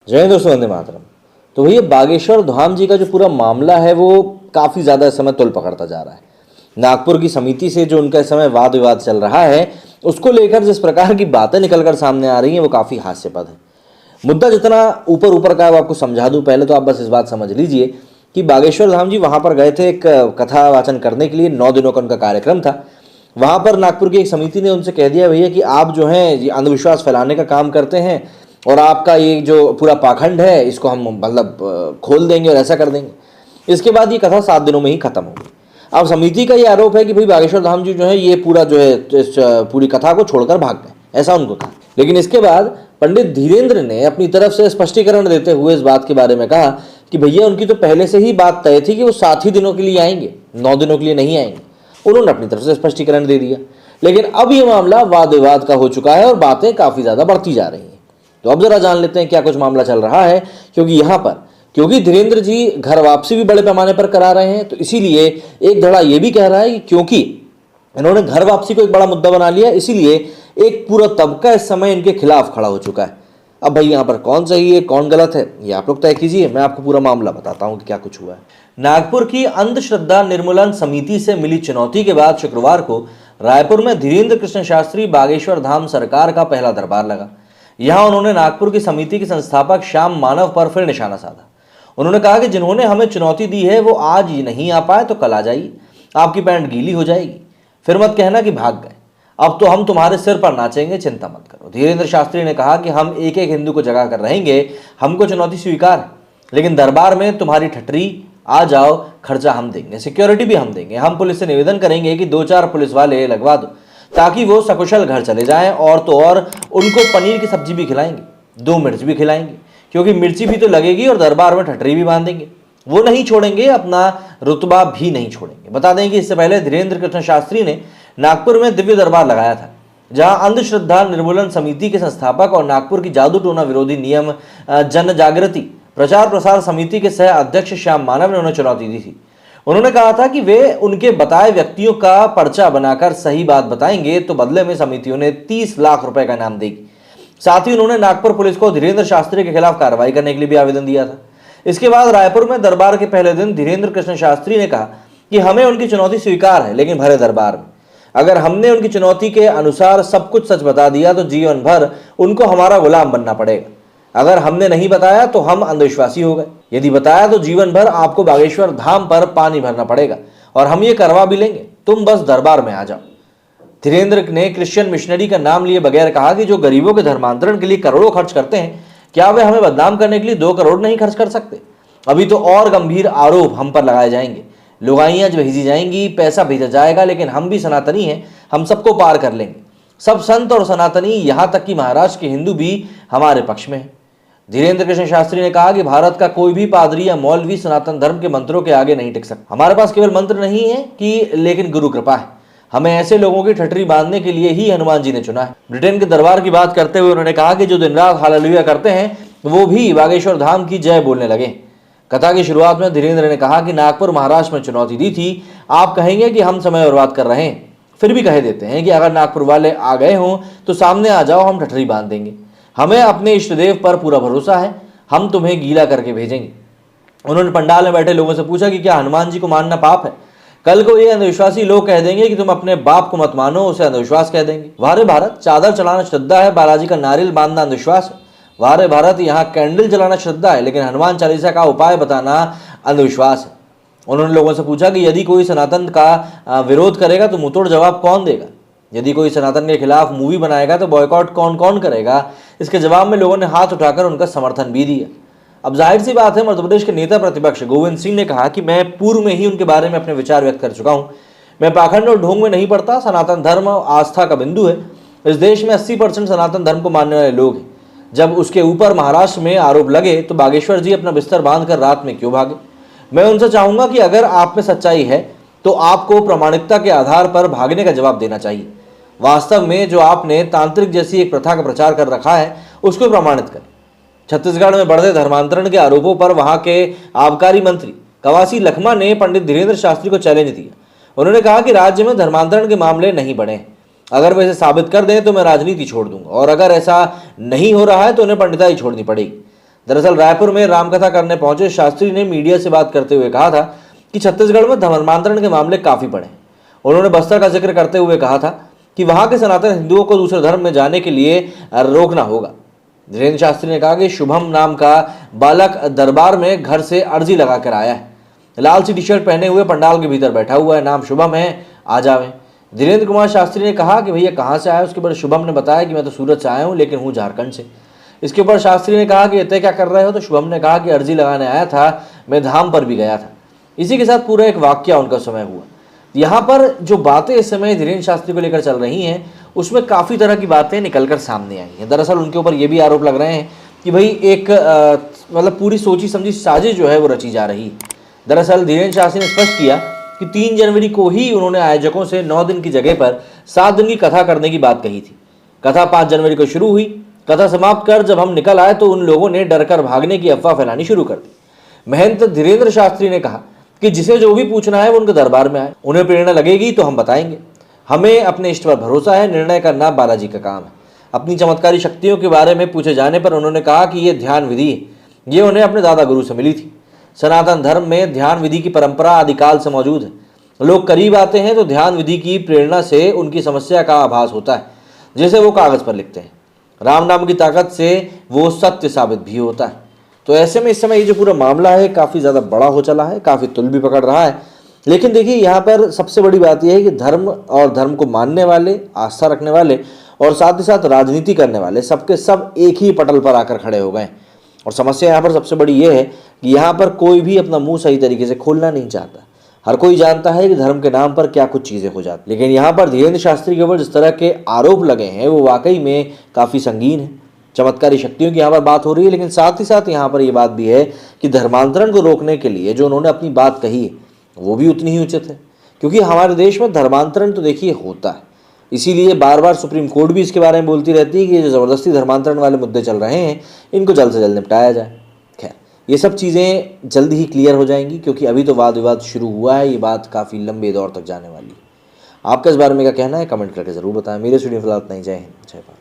जय हिंद दोस्तों, वंदे मातरम। तो भैया बागेश्वर धाम जी का जो पूरा मामला है वो काफ़ी ज़्यादा इस समय तुल पकड़ता जा रहा है। नागपुर की समिति से जो उनका इस समय वाद विवाद चल रहा है, उसको लेकर जिस प्रकार की बातें निकल कर सामने आ रही हैं वो काफ़ी हास्यपद है। मुद्दा जितना ऊपर ऊपर का है वो आपको समझा दूं। पहले तो आप बस इस बात समझ लीजिए कि बागेश्वर धाम जी वहाँ पर गए थे एक कथा वाचन करने के लिए। 9 दिनों का उनका कार्यक्रम था। वहाँ पर नागपुर की एक समिति ने उनसे कह दिया, भैया कि आप जो हैं ये अंधविश्वास फैलाने का काम करते हैं और आपका ये जो पूरा पाखंड है इसको हम मतलब खोल देंगे और ऐसा कर देंगे। इसके बाद ये कथा 7 दिनों में ही खत्म हो गई। अब समिति का ये आरोप है कि भाई बागेश्वर धाम जी जो है ये पूरा जो है इस पूरी कथा को छोड़कर भाग गए, ऐसा उनको कहा। लेकिन इसके बाद पंडित धीरेन्द्र ने अपनी तरफ से स्पष्टीकरण देते हुए इस बात के बारे में कहा कि भैया उनकी तो पहले से ही बात तय थी कि वो 7 ही दिनों के लिए आएंगे, 9 दिनों के लिए नहीं आएंगे। उन्होंने अपनी तरफ से स्पष्टीकरण दे दिया। लेकिन अब ये मामला वाद विवाद का हो चुका है और बातें काफ़ी ज़्यादा बढ़ती जा रही हैं। तो अब जरा जान लेते हैं क्या कुछ मामला चल रहा है। क्योंकि धीरेन्द्र जी घर वापसी भी बड़े पैमाने पर करा रहे हैं, तो इसीलिए एक धड़ा ये भी कह रहा है कि क्योंकि इन्होंने घर वापसी को एक बड़ा मुद्दा बना लिया, इसीलिए एक पूरा तबका इस समय इनके खिलाफ खड़ा हो चुका है। अब भाई यहाँ पर कौन सही है कौन गलत है ये आप लोग तय कीजिए, मैं आपको पूरा मामला बताता हूँ कि क्या कुछ हुआ है। नागपुर की अंधश्रद्धा निर्मूलन समिति से मिली चुनौती के बाद शुक्रवार को रायपुर में धीरेन्द्र कृष्ण शास्त्री बागेश्वर धाम सरकार का पहला दरबार लगा। यहां उन्होंने नागपुर की समिति के संस्थापक श्याम मानव पर फिर निशाना साधा। उन्होंने कहा कि जिन्होंने हमें चुनौती दी है वो आज नहीं आ पाए तो कल आ जाइए, आपकी पैंट गीली हो जाएगी, फिर मत कहना कि भाग गए, अब तो हम तुम्हारे सिर पर नाचेंगे, चिंता मत करो। धीरेन्द्र शास्त्री ने कहा कि हम एक एक हिंदू को जगा कर रहेंगे, हमको चुनौती स्वीकार है, लेकिन दरबार में तुम्हारी ठटरी आ जाओ, खर्चा हम देंगे, सिक्योरिटी भी हम देंगे। हम पुलिस से निवेदन करेंगे कि 2-4 पुलिस वाले लगवा दो ताकि वो सकुशल घर चले जाएं, और तो और उनको पनीर की सब्जी भी खिलाएंगे, 2 मिर्च भी खिलाएंगे, क्योंकि मिर्ची भी तो लगेगी और दरबार में ठटरी भी बांधेंगे। वो नहीं छोड़ेंगे, अपना रुतबा भी नहीं छोड़ेंगे। बता दें कि इससे पहले धीरेन्द्र कृष्ण शास्त्री ने नागपुर में दिव्य दरबार लगाया था, जहां अंधश्रद्धा निर्मूलन समिति के संस्थापक और नागपुर की जादू टोना विरोधी नियम जन जागृति प्रचार प्रसार समिति के सह अध्यक्ष श्याम मानव ने उन्हें चुनौती दी थी। उन्होंने कहा था कि वे उनके बताए व्यक्तियों का पर्चा बनाकर सही बात बताएंगे तो बदले में समितियों ने 30 लाख रुपए का इनाम देगी। साथ ही उन्होंने नागपुर पुलिस को धीरेन्द्र शास्त्री के खिलाफ कार्रवाई करने के लिए भी आवेदन दिया था। इसके बाद रायपुर में दरबार के पहले दिन धीरेन्द्र कृष्ण शास्त्री ने कहा कि हमें उनकी चुनौती स्वीकार है, लेकिन भरे दरबार में। अगर हमने उनकी चुनौती के अनुसार सब कुछ सच बता दिया तो जीवन भर उनको हमारा गुलाम बनना पड़ेगा। अगर हमने नहीं बताया तो हम अंधविश्वासी हो गए, यदि बताया तो जीवन भर आपको बागेश्वर धाम पर पानी भरना पड़ेगा, और हम ये करवा भी लेंगे, तुम बस दरबार में आ जाओ। धीरेन्द्र ने क्रिश्चियन मिशनरी का नाम लिए बगैर कहा कि जो गरीबों के धर्मांतरण के लिए करोड़ों खर्च करते हैं, क्या वे हमें बदनाम करने के लिए 2 करोड़ नहीं खर्च कर सकते? अभी तो और गंभीर आरोप हम पर लगाए जाएंगे, लुगाइयां भेजी जाएंगी, पैसा भेजा जाएगा, लेकिन हम भी सनातनी हैं, हम सबको पार कर लेंगे। सब संत और सनातनी, यहाँ तक कि महाराष्ट्र के हिंदू भी हमारे पक्ष में है। धीरेन्द्र कृष्ण शास्त्री ने कहा कि भारत का कोई भी पादरी या मौलवी सनातन धर्म के मंत्रों के आगे नहीं टिक सकता। हमारे पास केवल मंत्र नहीं है कि लेकिन गुरु कृपा है। हमें ऐसे लोगों की ठटरी बांधने के लिए ही हनुमान जी ने चुना है। ब्रिटेन के दरबार की बात करते हुए उन्होंने कहा कि जो दिन रात हालेलुया करते हैं वो भी बागेश्वर धाम की जय बोलने लगे। कथा की शुरुआत में धीरेन्द्र ने कहा कि नागपुर महाराष्ट्र में चुनौती दी थी, आप कहेंगे कि हम समय बर्बाद कर रहे हैं, फिर भी कह देते हैं कि अगर नागपुर वाले आ गए हों तो सामने आ जाओ, हम ठटरी बांध देंगे। हमें अपने इष्टदेव पर पूरा भरोसा है, हम तुम्हें गीला करके भेजेंगे। उन्होंने पंडाल में बैठे लोगों से पूछा कि क्या हनुमान जी को मानना पाप है? कल को ये अंधविश्वासी लोग कह देंगे कि तुम अपने बाप को मत मानो, उसे अंधविश्वास कह देंगे। वारे भारत, चादर चलाना श्रद्धा है, बालाजी का नारियल बांधना अंधविश्वास है। वारे भारत, यहाँ कैंडल जलाना श्रद्धा है, लेकिन हनुमान चालीसा का उपाय बताना अंधविश्वास है। उन्होंने लोगों से पूछा कि यदि कोई सनातन का विरोध करेगा तो मुंहतोड़ जवाब कौन देगा? यदि कोई सनातन के खिलाफ मूवी बनाएगा तो बॉयकॉट कौन कौन करेगा? इसके जवाब में लोगों ने हाथ उठाकर उनका समर्थन भी दिया। अब जाहिर सी बात है, मध्य प्रदेश के नेता प्रतिपक्ष गोविंद सिंह ने कहा कि मैं पूर्व में ही उनके बारे में अपने विचार व्यक्त कर चुका हूं। मैं पाखंड और ढोंग में नहीं पड़ता। सनातन धर्म आस्था का बिंदु है। इस देश में 80% सनातन धर्म को मानने वाले लोग हैं। जब उसके ऊपर महाराष्ट्र में आरोप लगे तो बागेश्वर जी अपना बिस्तर बांध कर रात में क्यों भागे? मैं उनसे चाहूंगा कि अगर आप में सच्चाई है तो आपको प्रामाणिकता के आधार पर भागने का जवाब देना चाहिए। वास्तव में जो आपने तांत्रिक जैसी एक प्रथा का प्रचार कर रखा है उसको प्रमाणित करें। छत्तीसगढ़ में बढ़ते धर्मांतरण के आरोपों पर वहां के आबकारी मंत्री कवासी लखमा ने पंडित धीरेन्द्र शास्त्री को चैलेंज दिया। उन्होंने कहा कि राज्य में धर्मांतरण के मामले नहीं बढ़े हैं, अगर वे इसे साबित कर दें तो मैं राजनीति छोड़ दूंगा, और अगर ऐसा नहीं हो रहा है तो उन्हें पंडिताई छोड़नी पड़ेगी। दरअसल रायपुर में रामकथा करने पहुंचे शास्त्री ने मीडिया से बात करते हुए कहा था कि छत्तीसगढ़ में धर्मांतरण के मामले काफी बढ़े। उन्होंने बस्तर का जिक्र करते हुए कहा था कि वहां के सनातन हिंदुओं को दूसरे धर्म में जाने के लिए रोकना होगा। धीरेन्द्र शास्त्री ने कहा कि शुभम नाम का बालक दरबार में घर से अर्जी लगा कर आया है। लाल सी टी शर्ट पहने हुए पंडाल के भीतर बैठा हुआ है, नाम शुभम है, आ जावे। धीरेन्द्र कुमार शास्त्री ने कहा कि भैया कहाँ से आया। उसके बाद शुभम ने बताया कि मैं तो सूरत से आया हूँ लेकिन हूँ झारखंड से। इसके ऊपर शास्त्री ने कहा कि इतने क्या कर रहे हो, तो शुभम ने कहा कि अर्जी लगाने आया था, मैं धाम पर भी गया था। इसी के साथ पूरा एक वाक्य उनका समय हुआ। यहाँ पर जो बातें इस समय धीरेन्द्र शास्त्री को लेकर चल रही हैं उसमें काफ़ी तरह की बातें निकलकर सामने आई हैं। दरअसल उनके ऊपर ये भी आरोप लग रहे हैं कि भाई एक मतलब पूरी सोची समझी साजिश जो है वो रची जा रही है। दरअसल धीरेन्द्र शास्त्री ने स्पष्ट किया कि 3 जनवरी को ही उन्होंने आयोजकों से 9 दिन की जगह पर 7 दिन की कथा करने की बात कही थी। कथा 5 जनवरी को शुरू हुई। कथा समाप्त कर जब हम निकल आए तो उन लोगों ने डर कर भागने की अफवाह फैलानी शुरू कर दी। महंत धीरेन्द्र शास्त्री ने कहा कि जिसे जो भी पूछना है वो उनके दरबार में आए, उन्हें प्रेरणा लगेगी तो हम बताएंगे। हमें अपने इष्ट पर भरोसा है, निर्णय करना बालाजी का काम है। अपनी चमत्कारी शक्तियों के बारे में पूछे जाने पर उन्होंने कहा कि ये ध्यान विधि है, ये उन्हें अपने दादा गुरु से मिली थी। सनातन धर्म में ध्यान विधि की परंपरा आदिकाल से मौजूद है। लोग करीब आते हैं तो ध्यान विधि की प्रेरणा से उनकी समस्या का आभास होता है, जैसे वो कागज पर लिखते हैं। राम नाम की ताकत से वो सत्य साबित भी होता है। तो ऐसे में इस समय ये जो पूरा मामला है काफ़ी ज़्यादा बड़ा हो चला है, काफ़ी तुल भी पकड़ रहा है। लेकिन देखिए यहाँ पर सबसे बड़ी बात यह है कि धर्म और धर्म को मानने वाले, आस्था रखने वाले और साथ ही साथ राजनीति करने वाले सबके सब एक ही पटल पर आकर खड़े हो गए। और समस्या यहाँ पर सबसे बड़ी ये है कि यहाँ पर कोई भी अपना मुंह सही तरीके से खोलना नहीं चाहता। हर कोई जानता है कि धर्म के नाम पर क्या कुछ चीज़ें हो जाती, लेकिन यहाँ पर धीरेन्द्र शास्त्री के ऊपर जिस तरह के आरोप लगे हैं वो वाकई में काफ़ी संगीन है। चमत्कारी शक्तियों की यहाँ पर बात हो रही है, लेकिन साथ ही साथ यहाँ पर ये बात भी है कि धर्मांतरण को रोकने के लिए जो उन्होंने अपनी बात कही है वो भी उतनी ही उचित है, क्योंकि हमारे देश में धर्मांतरण तो देखिए होता है। इसीलिए बार बार सुप्रीम कोर्ट भी इसके बारे में बोलती रहती है कि ये जो ज़बरदस्ती धर्मांतरण वाले मुद्दे चल रहे हैं इनको जल्द से जल्द निपटाया जाए। खैर ये सब चीज़ें जल्द ही क्लियर हो जाएंगी, क्योंकि अभी तो वाद विवाद शुरू हुआ है, ये बात काफ़ी लंबे दौर तक जाने वाली है। आपका इस बारे में क्या कहना है कमेंट करके ज़रूर बताएं। मेरे स्टूडियो फिलहाल इतना ही। जय हिंद, जय भारत।